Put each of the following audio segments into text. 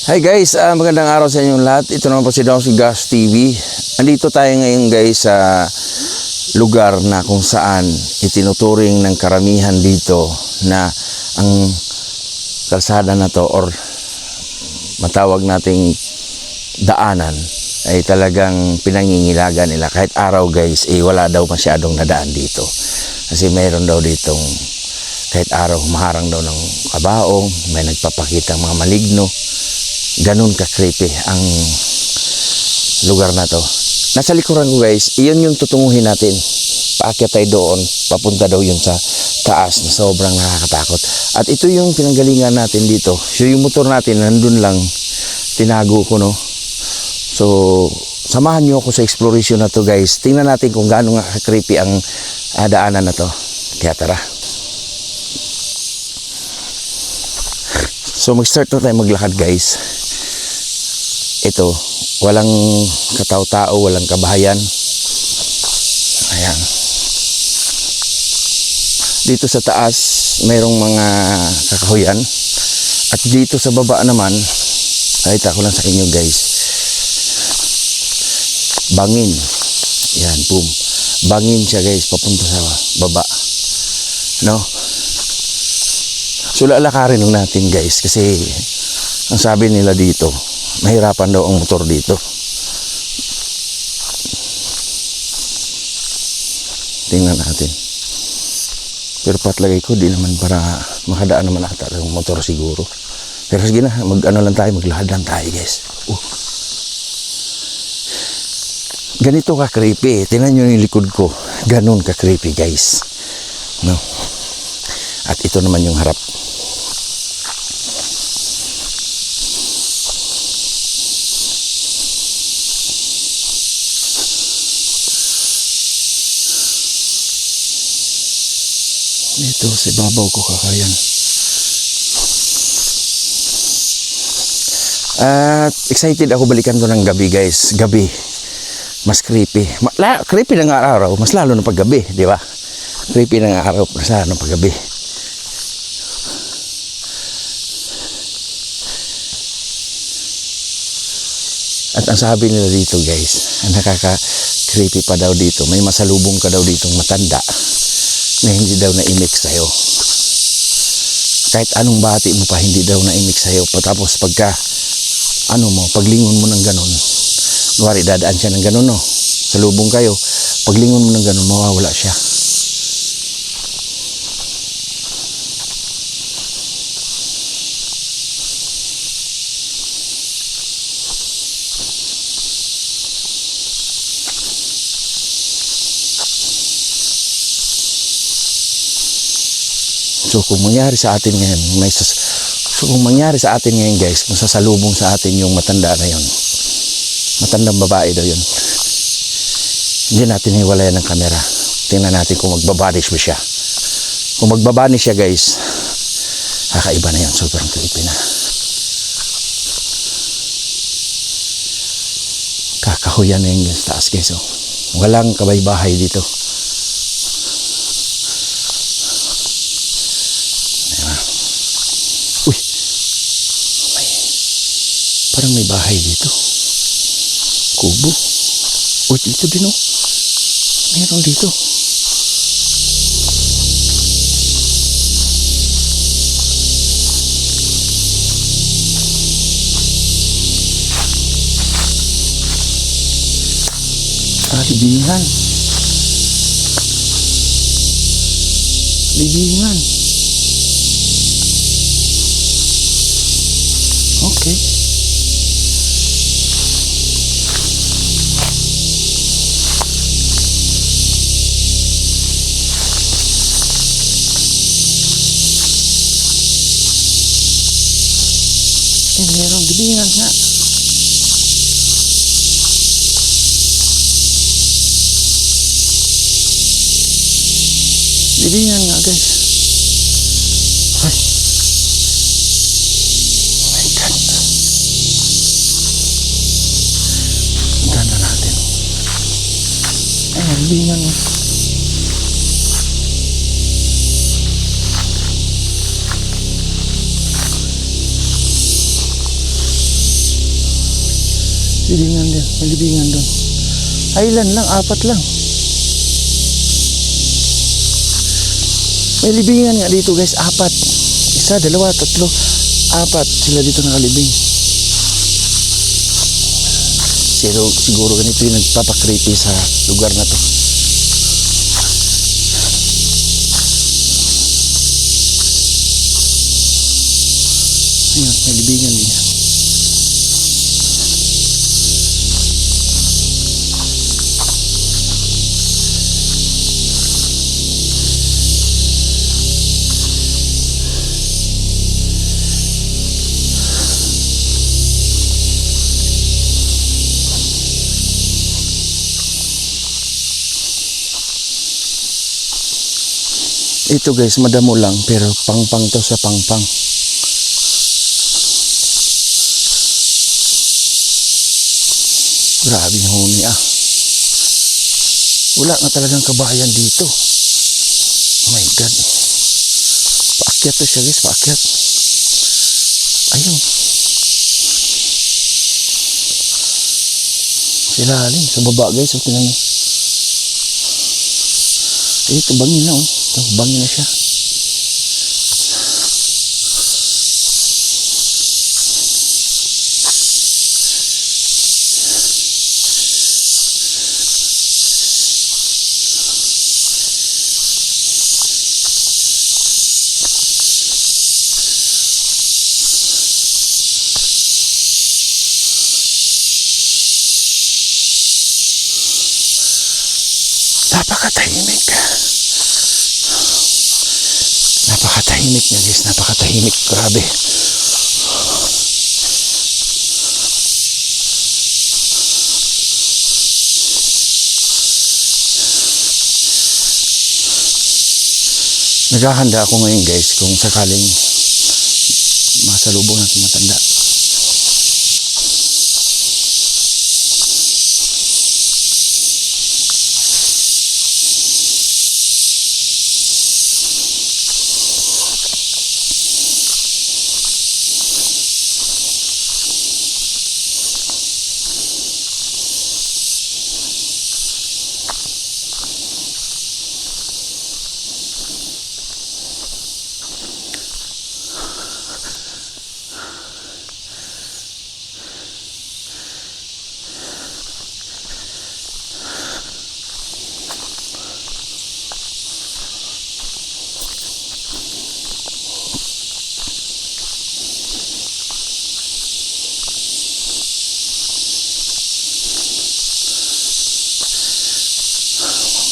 Hi guys, magandang araw sa inyong lahat. Ito naman po si Don si Gas TV. Andito tayo ngayon guys sa lugar na kung saan itinuturing ng karamihan dito na ang kalsada na to or matawag nating daanan ay talagang pinangingilagan nila. Kahit araw guys, wala daw masyadong nadaan dito. Kasi mayroon daw ditong kahit araw maharang daw ng kabaong, may nagpapakita mga maligno. Ganun ka-creepy ang lugar na to. Nasa likuran ko guys, iyon yung tutunguhin natin. Paakyat tayo doon, papunta daw yun sa taas na sobrang nakakatakot. At ito yung pinanggalingan natin dito. So yung motor natin nandun lang, tinago ko no. So samahan nyo ako sa exploration na to guys. Tingnan natin kung gaano nga ka-creepy ang daanan na to. Kaya tara. So mag-start na tayo maglakad guys. Ito, walang katao-tao, walang kabahayan. Ayan. Dito sa taas, mayroong mga kakahuyan. At dito sa baba naman, nakita ko lang sa inyo guys, bangin. Ayan, boom. Bangin siya guys, papunta sa baba. No? So lalakarin natin guys, kasi ang sabi nila dito, mahirapan daw ang motor dito. Tingnan natin. Pero patlagay ko, di naman para makadaan naman ata ang motor siguro. Pero sige na, mag-ano lang tayo, maglakad lang tayo guys. Ganito ka-creepy. Tingnan nyo yung likod ko. Ganun ka-creepy guys. No? At ito naman yung harap. Dito sa ibabaw ko kakayan. At excited ako balikan to ng gabi guys. Gabi. Mas creepy. Creepy ng araw, mas lalo na pag gabi, di ba? Creepy ng araw, mas lalo na pag gabi. At ang sabi nila dito guys, ang nakaka-creepy pa daw dito, may masalubong ka daw ditong matanda na hindi daw na-imix sa'yo. Kahit anong bati mo pa, hindi daw na-imix sa'yo. Tapos pagka, paglingon mo ng ganun, kunwari dadaan siya ng ganun, no? Salubong kayo, paglingon mo ng ganun, mawawala siya. So kung mangyari sa atin ngayon, guys, kung sasalubong sa atin yung matanda na yun, matandang babae daw yun, hindi natin hiwalayan ng kamera. Tingnan natin kung magbabanish mo siya. Kung magbabanish siya guys, kakaiba na yun, sobrang creepy na. Kakahuyan na yung taas guys. Walang kabay-bahay dito. Parang may bahay dito. Kubo. Dito din Meron dito. Libingan. Libingan. Okay. Merong libingan nga. Libingan nga guys. Ay. Oh my God. Puntahan na natin. Ay, libingan nga. Libingan din. May libingan doon. Ay, ilan lang? 4 lang. May libingan nga dito guys. 4. 1, 2, 3, 4. Sila dito nakalibing. Siguro ganito yung nagpapakreepy sa lugar na to. Ayun, may libingan din yan. Ito guys, madamo lang pero pangpang to sa pangpang. Grabe yung huni ah. Wala nga talagang kabayan dito. Oh my God. Paakyat to siya guys, paakyat. Ayun. Silalim, sa baba guys, o tinan nyo. Ay, ito bangin na oh. Ito, bangin na siya. Napakatahimik. Napakatahimik niya guys, napakatahimik. Grabe. Naghahanda ako ngayon guys kung sakaling masalubong natin matanda.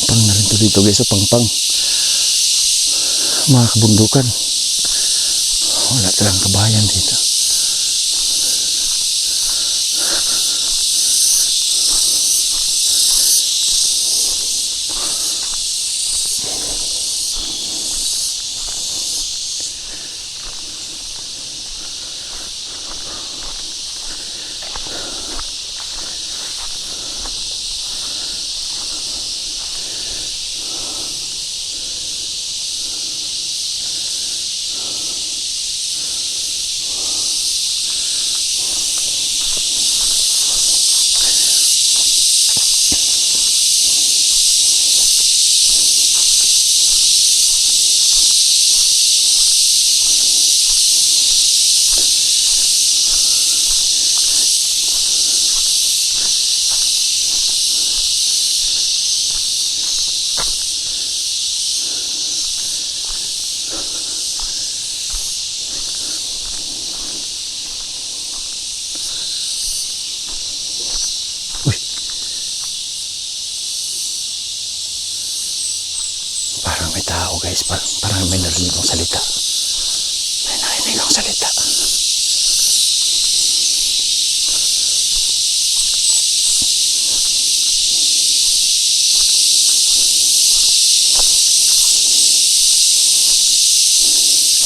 Pang na rin to dito guys, so pang mga kabundukan. Wala talagang kabayan dito. Parang may tao guys, parang may narinig akong salita. May narinig akong salita.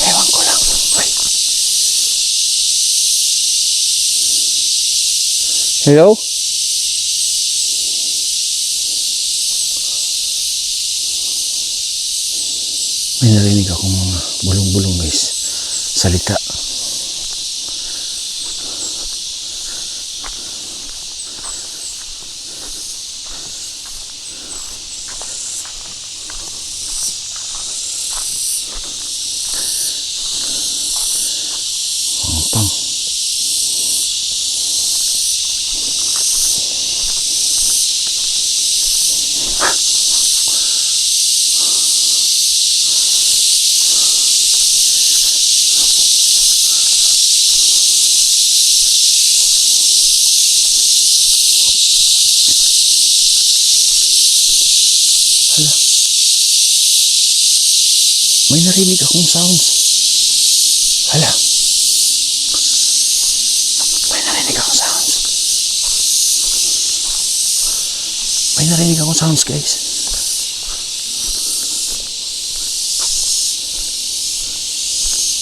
Ewan ko lang. Uy. Hello? May narinig akong mga bulong-bulong guys. Salita. matapang. Hala. May narinig akong sounds. Hala. May narinig akong sounds. May narinig akong sounds, guys.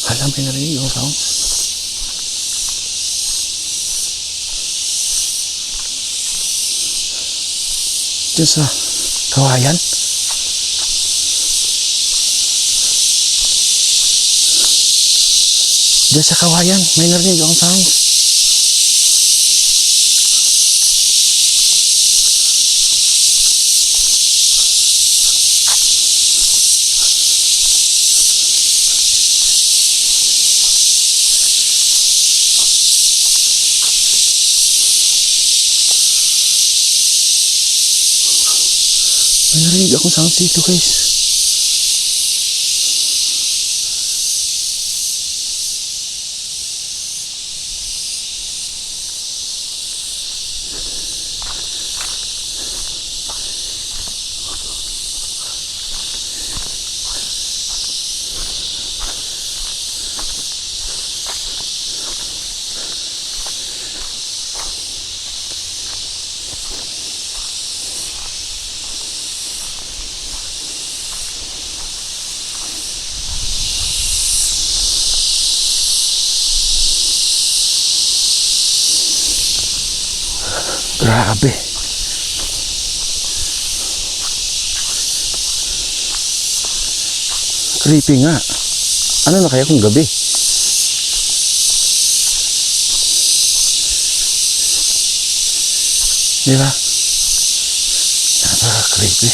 Hala, may narinig akong sounds. Diyan sa kawayan. Diyan sa kawayan, may narinig akong sounds. May narinig akong sounds dito, guys. Grabe. Creepy nga. Ano na kaya kung gabi? Di ba? Napaka-creepy.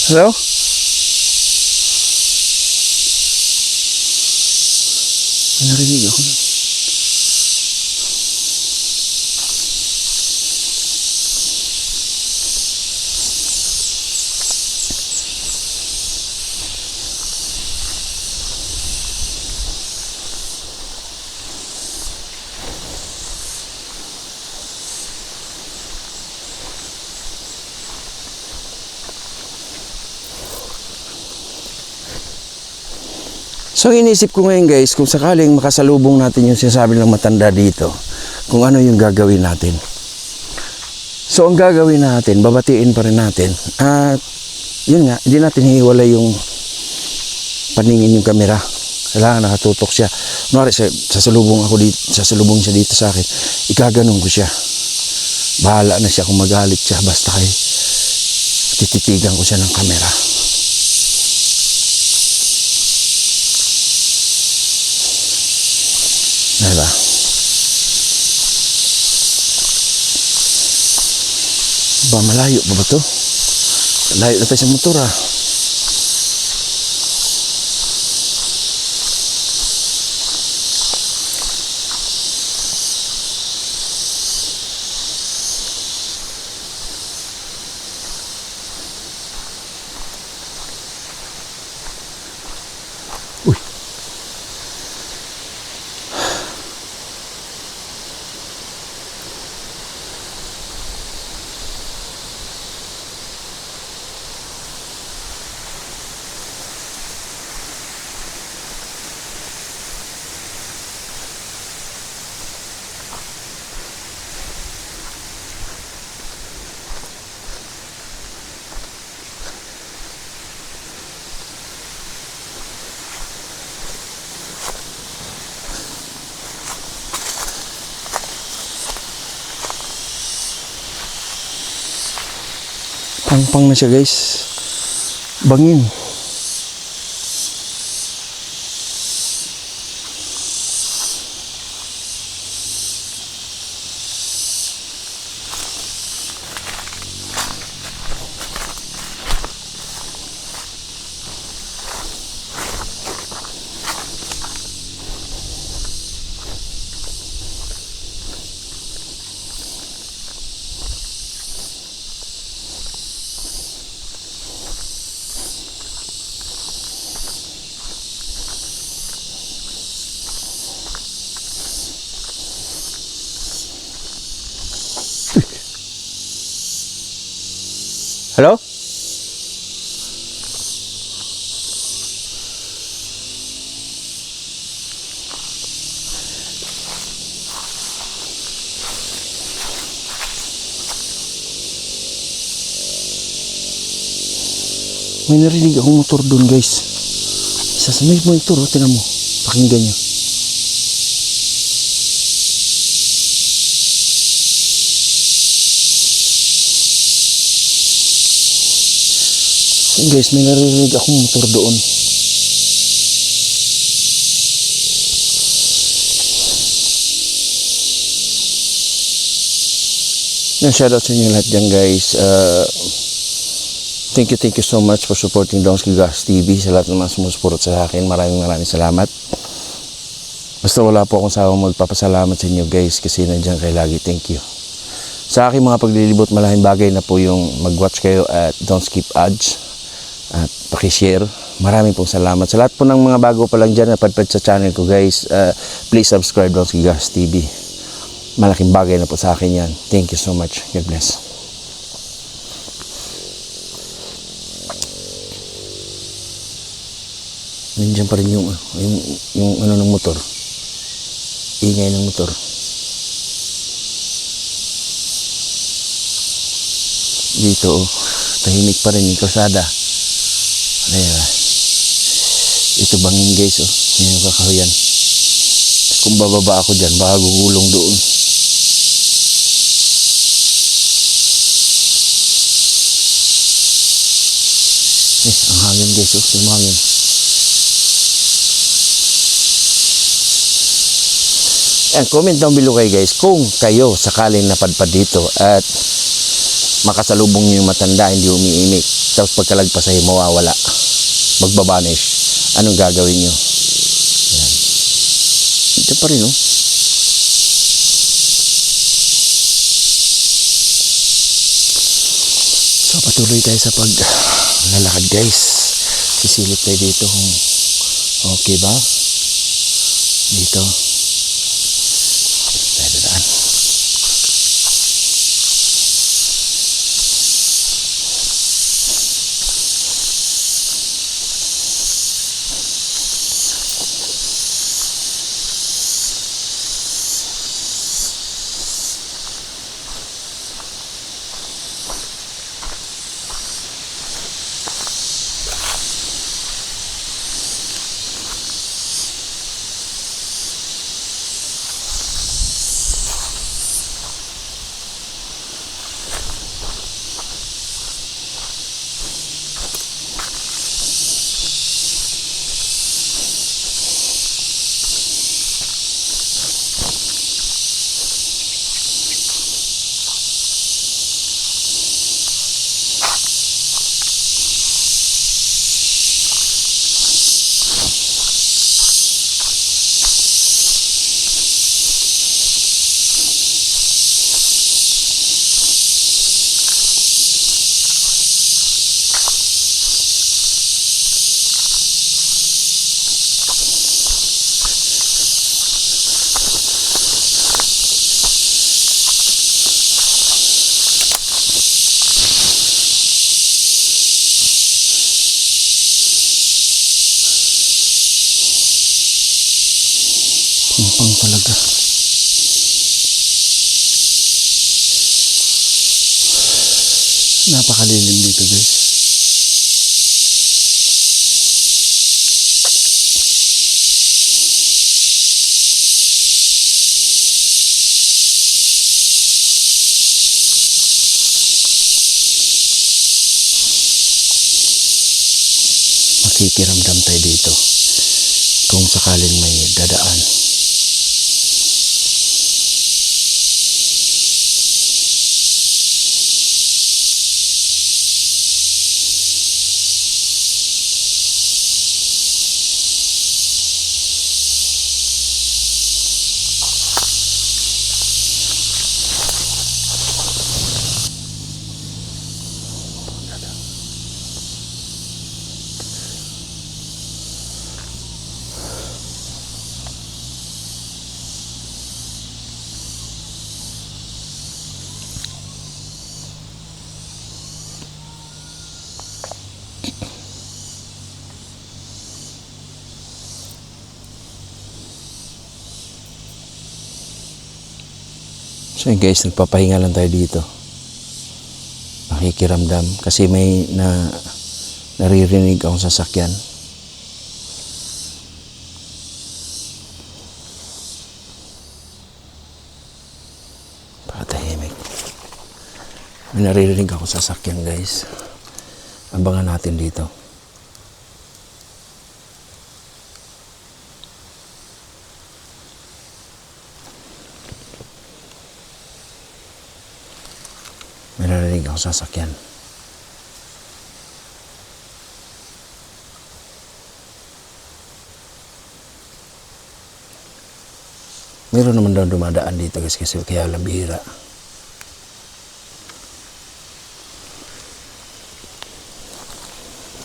Hello? Narinig ako na. So inisip ko ngayon, guys, kung sakaling makasalubong natin yung sinasabi ng matanda dito, kung ano yung gagawin natin. So ang gagawin natin, babatiin pa rin natin. At yun nga, hindi natin hiwalay yung paningin yung kamera. Kailangan nakatutok siya. Kunwari, sasalubong siya dito sa akin, ikaganon ko siya. Bahala na siya kung magalit siya, basta kay tititigan ko siya ng kamera. Diba? Ba, malayo ba to? Malayo na tayo sa motor, ah. Uy. Pang-pang na siya, guys. Bangin. Hello? May narinig akong motor doon, guys. Isa sa may motor, oh, tinan mo. Pakinggan nyo. Yan, guys, may narinig akong motor doon. Yan, shoutout sa inyo lahat dyan, guys. Thank you so much for supporting Donsky Gas TV. Sa lahat ng mga sumusuporot sa akin, maraming salamat. Basta wala po akong sawang magpapasalamat sa inyo, guys, kasi nandiyan kayo lagi. Thank you. Sa aking mga paglilibot, malaking bagay na po yung mag-watch kayo at don't skip ads at pakishare. Maraming pong salamat. Sa lahat po ng mga bago pa lang dyan na padpad sa channel ko, guys, please subscribe Donsky Gas TV. Malaking bagay na po sa akin yan. Thank you so much. God bless. Nandiyan pa rin yung ano ng motor. Ingay ng motor. Dito, oh, tahimik pa rin yung kalsada. Ayan. Ito bangin, guys, oh. Yan yung kakahuyan. Kung bababa ako dyan, baka gugulong doon. Ang hangin, guys, oh. Yung hangin. And comment down below kayo, guys, kung kayo sakaling napadpad dito at makasalubong nyo yung matanda, hindi umiimik, tapos pagkalagpas ay mawawala, magbabanish, anong gagawin nyo? Yan. Ito pa rin, oh. So patuloy tayo sa paglalakad, guys. Sisilip tayo dito kung okay ba dito. Pang talaga. Napakalilim dito, guys. Makikiramdam tayo dito kung sakaling may dadaan. So yun guys, nagpapahinga lang tayo dito. Nakikiramdam kasi may naririnig akong sasakyan. Patahimik. May naririnig akong sasakyan guys. Abangan natin dito. May narinig ako sasakyan. Meron naman daw dumadaan dito guys kasi kaya lang bihira.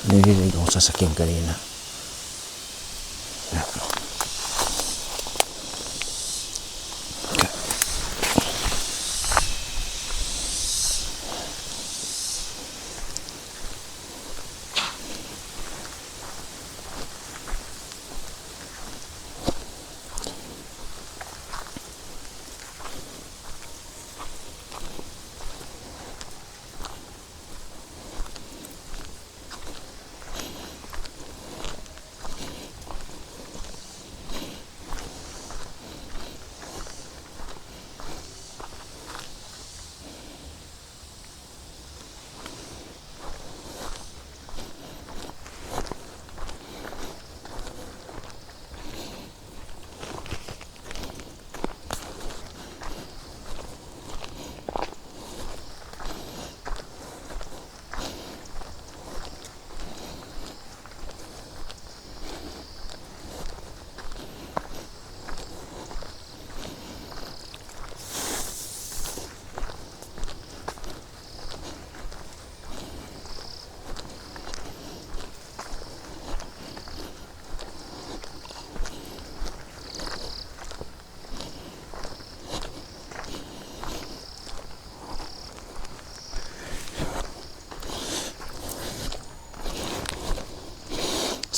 Narinig ako sasakyan kanina.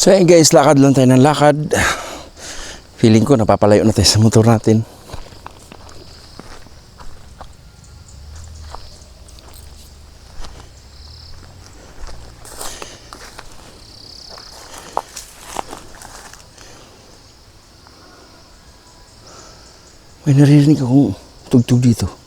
So yun guys, lakad lang tayo ng lakad. Feeling ko napapalayo na tayo sa motor natin. May naririnig akong tugtog dito.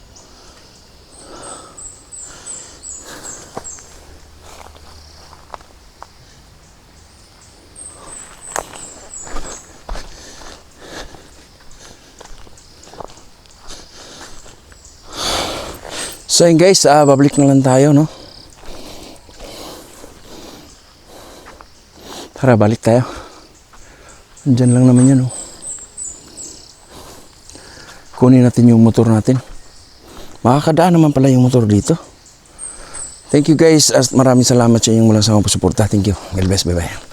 So yun guys, babalik na lang tayo, no? Tara, balik tayo. Andyan lang naman yan, no? Kunin natin yung motor natin. Makakadaan naman pala yung motor dito. Thank you guys, at maraming salamat sa inyong walang sawang pagsuporta. Thank you. God bless, bye bye.